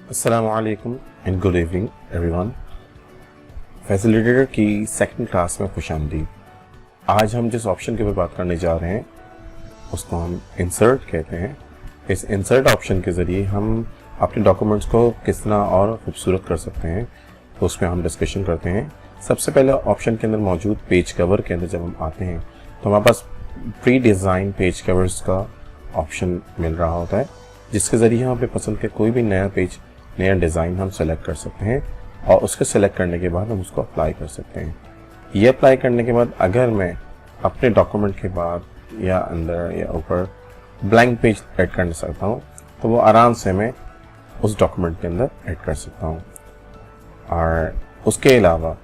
अस्सलामुअलैकुम and good evening everyone. Facilitator की second class में खुशामदीद। आज हम जिस ऑप्शन के ऊपर बात करने जा रहे हैं उसको हम इंसर्ट कहते हैं। इस इंसर्ट ऑप्शन के ज़रिए हम अपने डॉक्यूमेंट्स को किस तरह और ख़ूबसूरत कर सकते हैं, तो उसमें हम डिस्कशन करते हैं। सबसे पहले ऑप्शन के अंदर मौजूद पेज कवर के अंदर जब हम आते हैं तो हमारे पास प्री डिज़ाइन पेज कवर्स का ऑप्शन मिल रहा होता है, जिसके ज़रिए हम अपने पसंद के कोई भी नया डिज़ाइन हम सेलेक्ट कर सकते हैं और उसको सेलेक्ट करने के बाद हम उसको अप्लाई कर सकते हैं। ये अप्लाई करने के बाद अगर मैं अपने डॉक्यूमेंट के बाद या अंदर या ऊपर ब्लैंक पेज ऐड करना चाहता हूँ तो वो आराम से मैं उस डॉक्यूमेंट के अंदर ऐड कर सकता हूँ। और उसके अलावा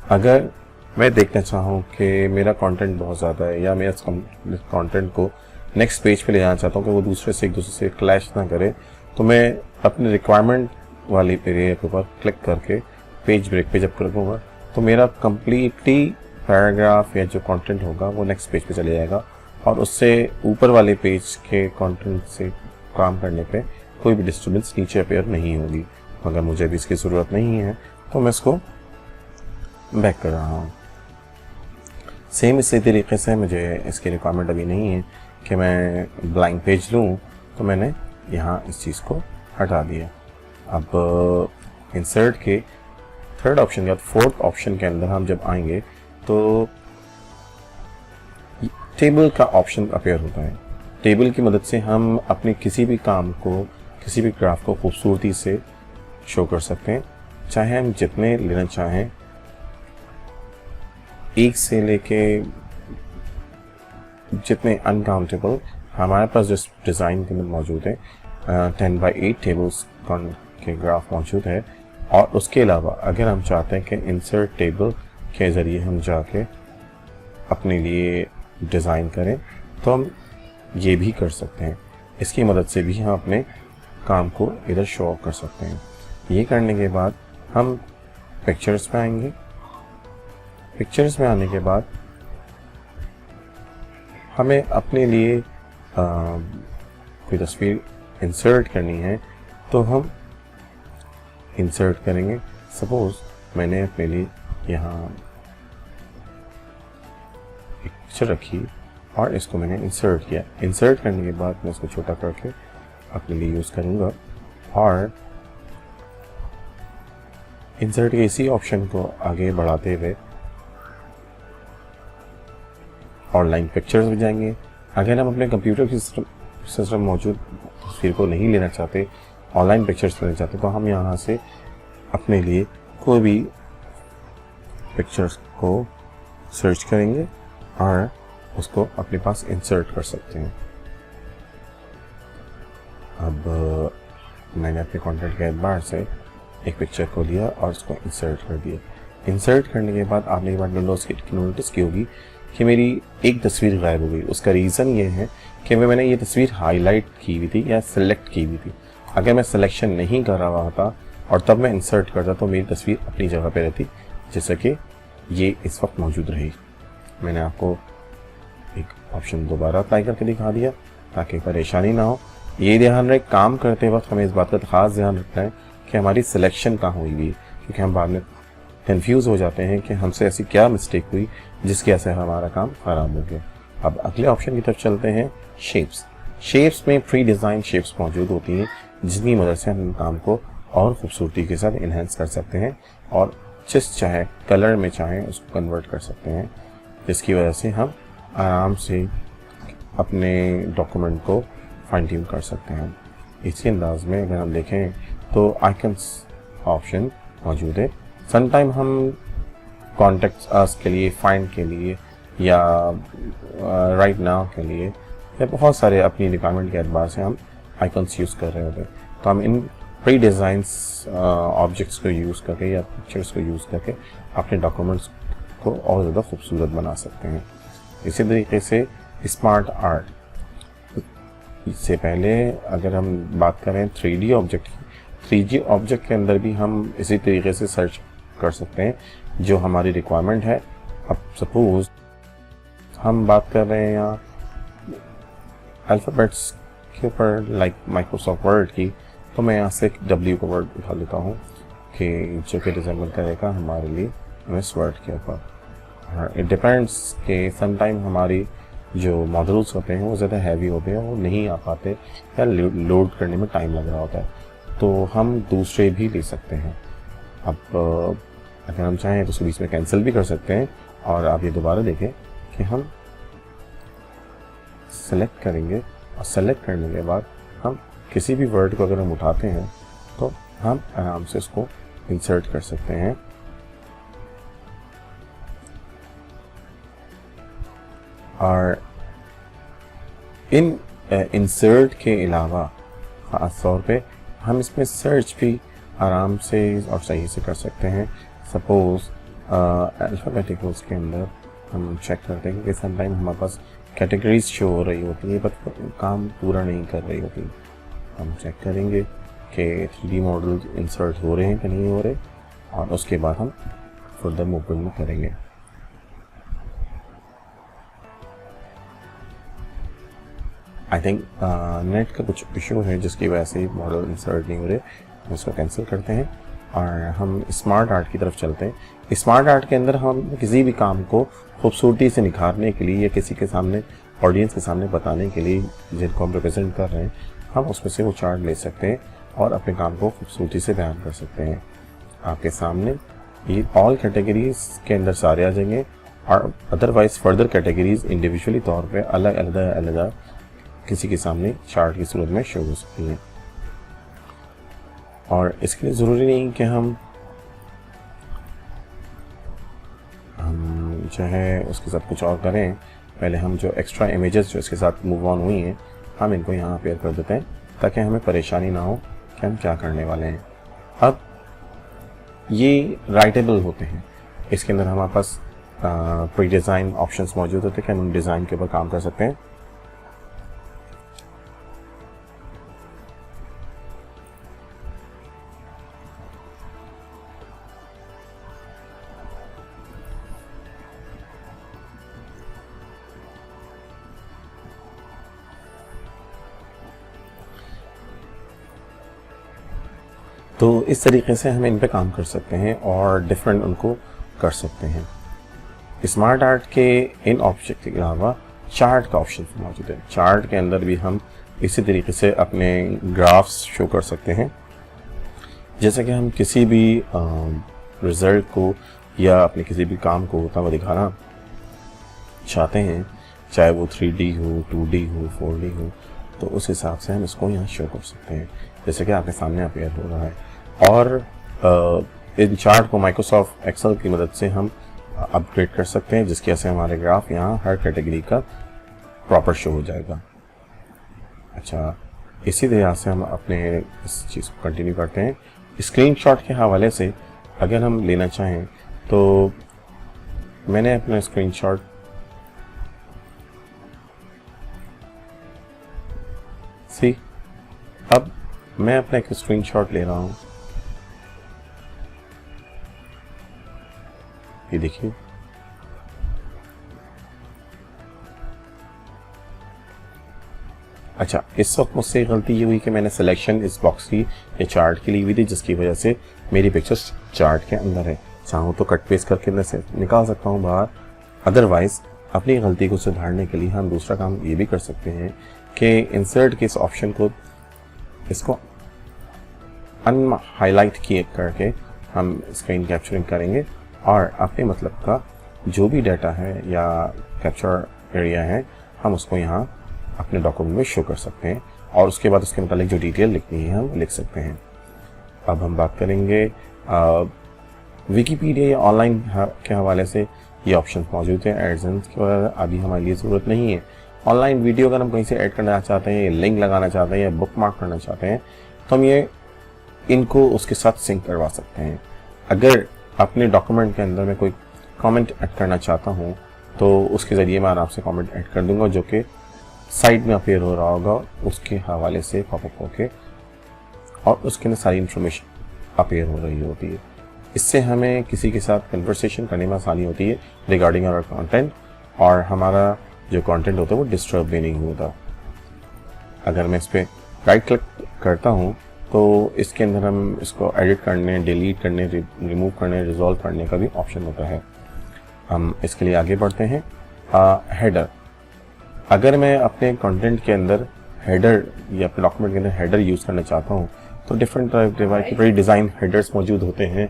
अगर मैं देखना चाहूँ कि मेरा कंटेंट बहुत ज़्यादा है या मैं इस कंटेंट को नेक्स्ट पेज पे ले जाना चाहता हूँ कि वो दूसरे से क्लैश ना करे, तो मैं अपने रिक्वायरमेंट वाली एरिया के ऊपर क्लिक करके पेज ब्रेक पे जब करूँगा तो मेरा कम्प्लीटली पैराग्राफ या जो कंटेंट होगा वो नेक्स्ट पेज पे चले जाएगा और उससे ऊपर वाले पेज के कंटेंट से काम करने पे कोई भी डिस्टर्बेंस नीचे अपेयर नहीं होगी। अगर मुझे भी इसकी ज़रूरत नहीं है तो मैं इसको बैक कर रहा हूँ। सेम इसी तरीके से मुझे इसकी रिक्वायरमेंट अभी नहीं है कि मैं ब्लैंक पेज लूँ, तो मैंने यहाँ इस चीज़ को हटा दिया। अब इंसर्ट के थर्ड ऑप्शन के बाद फोर्थ ऑप्शन के अंदर हम जब आएंगे तो टेबल का ऑप्शन अपेयर होता है। टेबल की मदद से हम अपने किसी भी काम को, किसी भी ग्राफ को खूबसूरती से शो कर सकते हैं, चाहे हम जितने लेना चाहें, एक से लेके जितने अनकाउंटेबल हमारे पास जो डिज़ाइन के अंदर मौजूद है 10x8 टेबल्स के ग्राफ मौजूद है। और उसके अलावा अगर हम चाहते हैं कि इंसर्ट टेबल के ज़रिए हम जाके अपने लिए डिज़ाइन करें तो हम ये भी कर सकते हैं। इसकी मदद से भी हम अपने काम को इधर शो कर सकते हैं। ये करने के बाद हम पिक्चर्स पे आएंगे। पिक्चर्स में आने के बाद हमें अपने लिए कोई तस्वीर इंसर्ट करनी है तो हम इंसर्ट करेंगे। सपोज मैंने अपने लिए यहाँ एक पिक्चर रखी और इसको मैंने इंसर्ट किया। इंसर्ट करने के बाद मैं इसको छोटा करके अपने लिए यूज़ करूँगा और इंसर्ट के इसी ऑप्शन को आगे बढ़ाते हुए ऑनलाइन पिक्चर्स में जाएंगे। अगर हम अपने कंप्यूटर की सिस्टम मौजूद तस्वीर को नहीं लेना चाहते, ऑनलाइन पिक्चर्स लेना चाहते, तो हम यहाँ से अपने लिए कोई भी पिक्चर्स को सर्च करेंगे और उसको अपने पास इंसर्ट कर सकते हैं। अब मैंने अपने कंटेंट के एतबार से एक पिक्चर को लिया और उसको इंसर्ट कर दिया। इंसर्ट करने के बाद आपने एक बार नोटिस की होगी कि मेरी एक तस्वीर गायब हो गई। उसका रीज़न ये है कि मैंने ये तस्वीर हाईलाइट की हुई थी या सिलेक्ट की हुई थी। अगर मैं सिलेक्शन नहीं कर रहा था और तब मैं इंसर्ट करता तो मेरी तस्वीर अपनी जगह पे रहती, जैसे कि ये इस वक्त मौजूद रही। मैंने आपको एक ऑप्शन दोबारा अप्लाई करके दिखा दिया ताकि परेशानी ना हो। ये ध्यान रहे, काम करते वक्त हमें इस बात का ख़ास ध्यान रखना है कि हमारी सिलेक्शन कहाँ हुई हुई, क्योंकि हम बाद में कंफ्यूज हो जाते हैं कि हमसे ऐसी क्या मिस्टेक हुई जिसकी वजह से हमारा काम ख़राब हो गया। अब अगले ऑप्शन की तरफ चलते हैं। शेप्स में प्री डिज़ाइन शेप्स मौजूद होती हैं जिसकी मदद से हम काम को और ख़ूबसूरती के साथ इन्हेंस कर सकते हैं और जिस चाहे कलर में चाहें उसको कन्वर्ट कर सकते हैं, जिसकी वजह से हम आराम से अपने डॉक्यूमेंट को फाइन ट्यून कर सकते हैं। इसी अंदाज में अगर हम देखें तो आइकन्स ऑप्शन मौजूद है। समटाइम हम कॉन्टेक्ट अस के लिए, फाइंड के लिए या राइट नाउ के लिए या बहुत सारे अपनी रिक्वायरमेंट के एतबार से हम आइकन्स यूज़ कर रहे होते हैं, तो हम इन प्री डिज़ाइंस ऑब्जेक्ट्स को यूज़ करके या पिक्चर्स को यूज़ करके अपने डॉक्यूमेंट्स को और ज़्यादा खूबसूरत बना सकते हैं। इसी तरीके से स्मार्ट आर्ट, इससे पहले अगर हम बात करें 3D ऑब्जेक्ट की, 3D ऑब्जेक्ट के अंदर भी हम इसी तरीके से सर्च कर सकते हैं जो हमारी रिक्वायरमेंट है। अब सपोज हम बात कर रहे हैं यहाँ अल्फ़ाबेट्स के ऊपर, लाइक माइक्रोसॉफ्ट वर्ड की, तो मैं यहाँ से एक W का वर्ड उठा लेता हूँ कि जो कि रिजेंबल करेगा हमारे लिए हमें इस वर्ड के ऊपर। इट डिपेंड्स कि समटाइम हमारी जो मॉडल्स होते हैं वो ज़्यादा हैवी होते हैं, वो नहीं आ पाते या लोड करने में टाइम लग रहा होता है, तो हम दूसरे भी ले सकते हैं। अब अगर हम चाहें तो उसको बीच में कैंसिल भी कर सकते हैं। और आप ये दोबारा देखें कि हम सेलेक्ट करेंगे और सेलेक्ट करने के बाद हम किसी भी वर्ड को अगर हम उठाते हैं तो हम आराम से इसको इंसर्ट कर सकते हैं। और इन इंसर्ट के अलावा ख़ास तौर पे हम इसमें सर्च भी आराम से और सही से कर सकते हैं। सपोज़ अल्फ़ाबेटिकल्स के अंदर हम चेक करते हैं कि समटाइम हमारे पास कैटेगरीज शो हो रही होती है बट काम पूरा नहीं कर रही होती। हम चेक करेंगे कि 3D मॉडल इंसर्ट हो रहे हैं कि नहीं हो रहे, और उसके बाद हम फर्दर मूवमेंट में करेंगे। आई थिंक नेट का कुछ इशू है जिसकी वजह से मॉडल इंसर्ट नहीं हो रहे, हम इसको कैंसिल करते हैं और हम स्मार्ट आर्ट की तरफ चलते हैं। स्मार्ट आर्ट के अंदर हम किसी भी काम को खूबसूरती से निखारने के लिए या किसी के सामने, ऑडियंस के सामने बताने के लिए जिनको हम रिप्रेजेंट कर रहे हैं, हम उसमें से वो चार्ट ले सकते हैं और अपने काम को खूबसूरती से बयान कर सकते हैं। आपके सामने ये ऑल कैटेगरीज के अंदर सारे आ जाएंगे और अदरवाइज फर्दर कैटेगरीज इंडिविजुअली तौर पे अलग अलग किसी के सामने चार्ट की सूरत में शो हो सकती हैं। और इसके लिए ज़रूरी नहीं कि हम जो है उसके साथ कुछ और करें। पहले हम जो एक्स्ट्रा इमेजेस जो इसके साथ मूव ऑन हुई हैं, हम इनको यहाँ अपेयर कर देते हैं ताकि हमें परेशानी ना हो कि हम क्या करने वाले हैं। अब ये राइटेबल होते हैं, इसके अंदर हमारे पास प्री डिज़ाइन ऑप्शंस मौजूद होते हैं कि हम डिज़ाइन के ऊपर काम कर सकते हैं। तो इस तरीके से हम इन पे काम कर सकते हैं और डिफरेंट उनको कर सकते हैं। स्मार्ट आर्ट के इन ऑब्जेक्ट के अलावा चार्ट का ऑप्शन मौजूद है। चार्ट के अंदर भी हम इसी तरीके से अपने ग्राफ्स शो कर सकते हैं। जैसे कि हम किसी भी रिजल्ट को या अपने किसी भी काम को होता हुआ दिखाना चाहते हैं, चाहे वो 3D हो, 2D हो, 4D हो, तो उस हिसाब से हम इसको यहाँ शो कर सकते हैं जैसे कि आपके सामने अपेयर हो रहा है। और इन चार्ट को माइक्रोसॉफ्ट एक्सेल की मदद से हम अपग्रेड कर सकते हैं, जिसकी वजह से हमारे ग्राफ यहाँ हर कैटेगरी का प्रॉपर शो हो जाएगा। अच्छा, इसी तरह से हम अपने इस चीज़ को कंटिन्यू करते हैं। स्क्रीनशॉट के हवाले से अगर हम लेना चाहें तो मैंने अपना स्क्रीनशॉट अब मैं अपना एक स्क्रीनशॉट ले रहा हूँ। ये देखिए, अच्छा, इस वक्त मुझसे गलती ये हुई कि मैंने सिलेक्शन इस बॉक्स की या चार्ट की ली हुई थी, जिसकी वजह से मेरी पिक्चर्स चार्ट के अंदर है। चाहूँ तो कट पेस्ट करके मैं से निकाल सकता हूँ बाहर। अदरवाइज अपनी गलती को सुधारने के लिए हम दूसरा काम ये भी कर सकते हैं कि इंसर्ट के इस ऑप्शन को, इसको अनहाईलाइट किए करके हम स्क्रीन कैप्चरिंग करेंगे और अपने मतलब का जो भी डाटा है या कैप्चर एरिया है, हम उसको यहाँ अपने डॉक्यूमेंट में शो कर सकते हैं और उसके बाद उसके मुतालिक जो डिटेल लिखनी है हम लिख सकते हैं। अब हम बात करेंगे विकीपीडिया या ऑनलाइन के हवाले से ये ऑप्शन मौजूद है। एडसेंस की अभी हमारे लिए ज़रूरत नहीं है। ऑनलाइन वीडियो अगर हम कहीं से ऐड करना चाहते हैं, लिंक लगाना चाहते हैं या बुक मार्क करना चाहते हैं, तो हम ये इनको उसके साथ सिंक करवा सकते हैं। अगर अपने डॉक्यूमेंट के अंदर मैं कोई कमेंट ऐड करना चाहता हूँ तो उसके ज़रिए मैं आराम से कमेंट ऐड कर दूंगा, जो कि साइड में अपेयर हो रहा होगा उसके हवाले से पॉपअप होके, और उसके अंदर सारी इंफॉर्मेशन अपेयर हो रही होती है। इससे हमें किसी के साथ कन्वर्सेशन करने में आसानी होती है रिगार्डिंग आवर कंटेंट, और हमारा जो कंटेंट होता है वो डिस्टर्ब भी नहीं होता। अगर मैं इस पर राइट क्लिक करता हूँ तो इसके अंदर हम इसको एडिट करने, डिलीट करने, रिमूव करने, रिजॉल्व करने का भी ऑप्शन होता है। हम इसके लिए आगे बढ़ते हैं। हेडर, अगर मैं अपने कंटेंट के अंदर हेडर या अपने डॉक्यूमेंट के अंदर हेडर यूज़ करना चाहता हूँ तो डिफरेंट टाइप के डिज़ाइन हेडर्स मौजूद होते हैं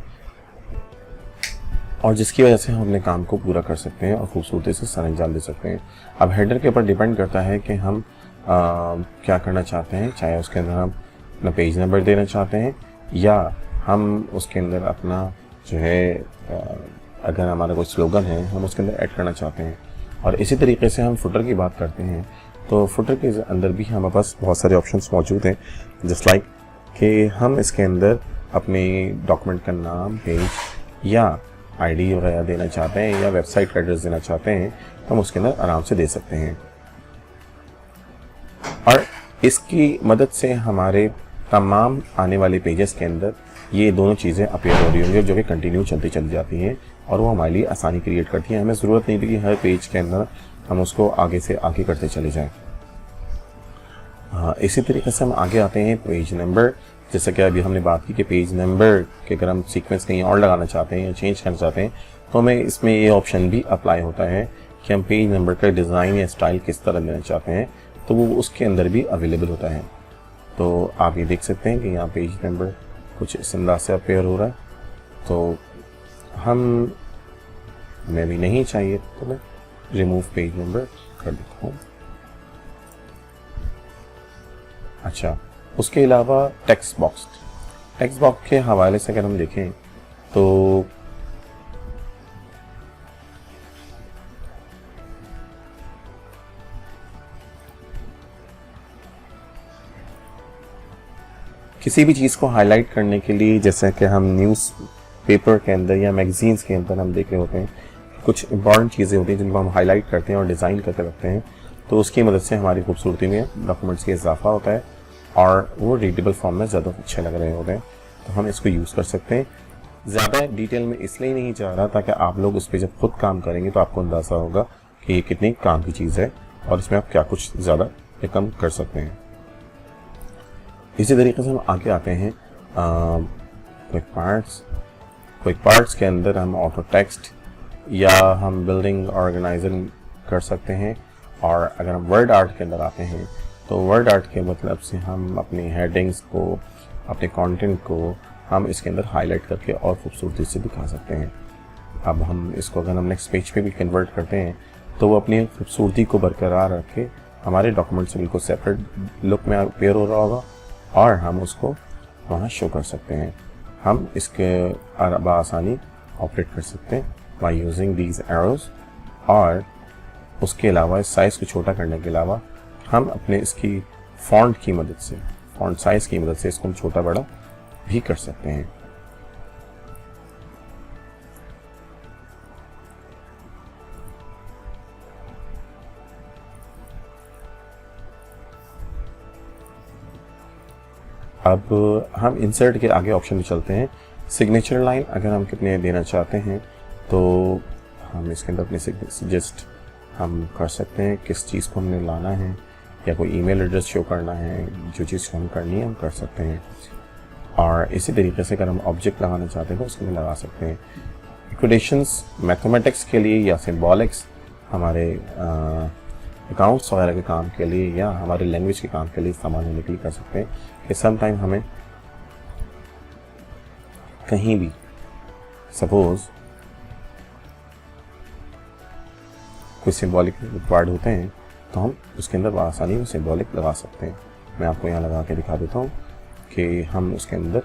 और जिसकी वजह से हम अपने काम को पूरा कर सकते हैं और खूबसूरती से सर अंजाम दे सकते हैं। अब हेडर के ऊपर डिपेंड करता है कि हम क्या करना चाहते हैं, चाहे उसके अंदर हम अपना पेज नंबर देना चाहते हैं या हम उसके अंदर अपना जो है अगर हमारा कोई स्लोगन है हम उसके अंदर ऐड करना चाहते हैं। और इसी तरीके से हम फुटर की बात करते हैं तो फुटर के अंदर भी हमारे पास बहुत सारे ऑप्शंस मौजूद हैं, जस्ट लाइक कि हम इसके अंदर अपने डॉक्यूमेंट का नाम, पेज या आईडी वगैरह देना चाहते हैं या वेबसाइट का एड्रेस देना चाहते हैं तो हम उसके अंदर आराम से दे सकते हैं। और इसकी मदद से हमारे तमाम आने वाले पेजेस के अंदर ये दोनों चीज़ें अपीयर हो रही होंगी जो कि कंटिन्यू चलती चली जाती हैं और वो हमारे लिए आसानी क्रिएट करती हैं। हमें ज़रूरत नहीं थी कि हर पेज के अंदर हम उसको आगे से आगे करते चले जाएं। इसी तरीके से हम आगे आते हैं पेज नंबर। जैसा कि अभी हमने बात की कि पेज नंबर के अगर हम सीक्वेंस कहीं और लगाना चाहते हैं या चेंज करना चाहते हैं तो हमें इसमें ये ऑप्शन भी अप्लाई होता है कि हम पेज नंबर का डिज़ाइन या स्टाइल किस तरह देना चाहते हैं, तो वो उसके अंदर भी अवेलेबल होता है। तो आप ये देख सकते हैं कि यहाँ पेज नंबर कुछ इस अंदाज से अपेयर हो रहा है। तो हमें भी नहीं चाहिए तो मैं रिमूव पेज नंबर कर देता हूँ। अच्छा, उसके अलावा टेक्स्ट बॉक्स के हवाले से अगर हम देखें तो किसी भी चीज़ को हाईलाइट करने के लिए, जैसे कि हम न्यूज़ पेपर के अंदर या मैगजीन्स के अंदर हम देख रहे होते हैं कुछ इंपॉर्टेंट चीज़ें होती हैं जिनको हम हाईलाइट करते हैं और डिज़ाइन करके रखते हैं, तो उसकी मदद से हमारी खूबसूरती में डॉक्यूमेंट्स का इजाफा होता है और वो रीडेबल फॉर्म में ज़्यादा अच्छे लग रहे होते हैं। तो हम इसको यूज़ कर सकते हैं। ज़्यादा डिटेल में इसलिए नहीं जा रहा ताकि आप लोग उस पर जब खुद काम करेंगे तो आपको अंदाज़ा होगा कि ये कितनी काम की चीज़ है और इसमें आप क्या कुछ ज़्यादा या कम कर सकते हैं। इसी तरीके से हम आगे आते हैं क्विक पार्ट्स के अंदर हम ऑटो टेक्स्ट या हम बिल्डिंग ऑर्गेनाइजिंग कर सकते हैं। और अगर हम वर्ड आर्ट के अंदर आते हैं तो वर्ड आर्ट के मतलब से हम अपनी हेडिंग्स को, अपने कंटेंट को हम इसके अंदर हाईलाइट करके और खूबसूरती से दिखा सकते हैं। अब हम इसको अगर हम नेक्स्ट पेज पे भी कन्वर्ट करते हैं तो वो अपनी खूबसूरती को बरकरार रख के हमारे डॉक्यूमेंट से बिल्कुल सेपरेट लुक में अपेयर हो रहा होगा और हम उसको वहाँ शो कर सकते हैं। हम इसके आसानी ऑपरेट कर सकते हैं बाय यूजिंग दीज एरोज। और उसके अलावा इस साइज़ को छोटा करने के अलावा हम अपने इसकी फॉन्ट की मदद से, फॉन्ट साइज़ की मदद से इसको हम छोटा बड़ा भी कर सकते हैं। अब हम इंसर्ट के आगे ऑप्शन में चलते हैं। सिग्नेचर लाइन अगर हम कितने देना चाहते हैं तो हम इसके अंदर अपने सजेस्ट हम कर सकते हैं किस चीज़ को हमने लाना है या कोई ईमेल एड्रेस शो करना है, जो चीज़ हम करनी है हम कर सकते हैं। और इसी तरीके से अगर हम ऑब्जेक्ट लगाना चाहते हैं तो उसके लिए लगा सकते हैं। इक्वेशंस मैथमेटिक्स के लिए या सिंबॉलिक्स हमारे अकाउंट्स वगैरह के काम के लिए या हमारे लैंग्वेज के काम के लिए इस्तेमाल होने के लिए कर सकते हैं कि सम टाइम हमें कहीं भी सपोज़ कोई सिंबॉलिक रिक्वायर्ड होते हैं तो हम उसके अंदर आसानी में सिंबॉलिक लगा सकते हैं। मैं आपको यहाँ लगा के दिखा देता हूँ कि हम उसके अंदर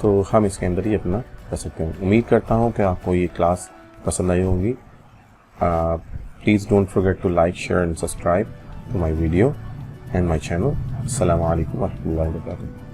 तो हम इसके अंदर ही अपना कर सकते हैं। उम्मीद करता हूँ कि आपको ये क्लास पसंद आई होगी। Please don't forget to like, share and subscribe to my video and my channel. अस्सलामु अलैकुम व रहमतुल्लाहि व बरकातुहू।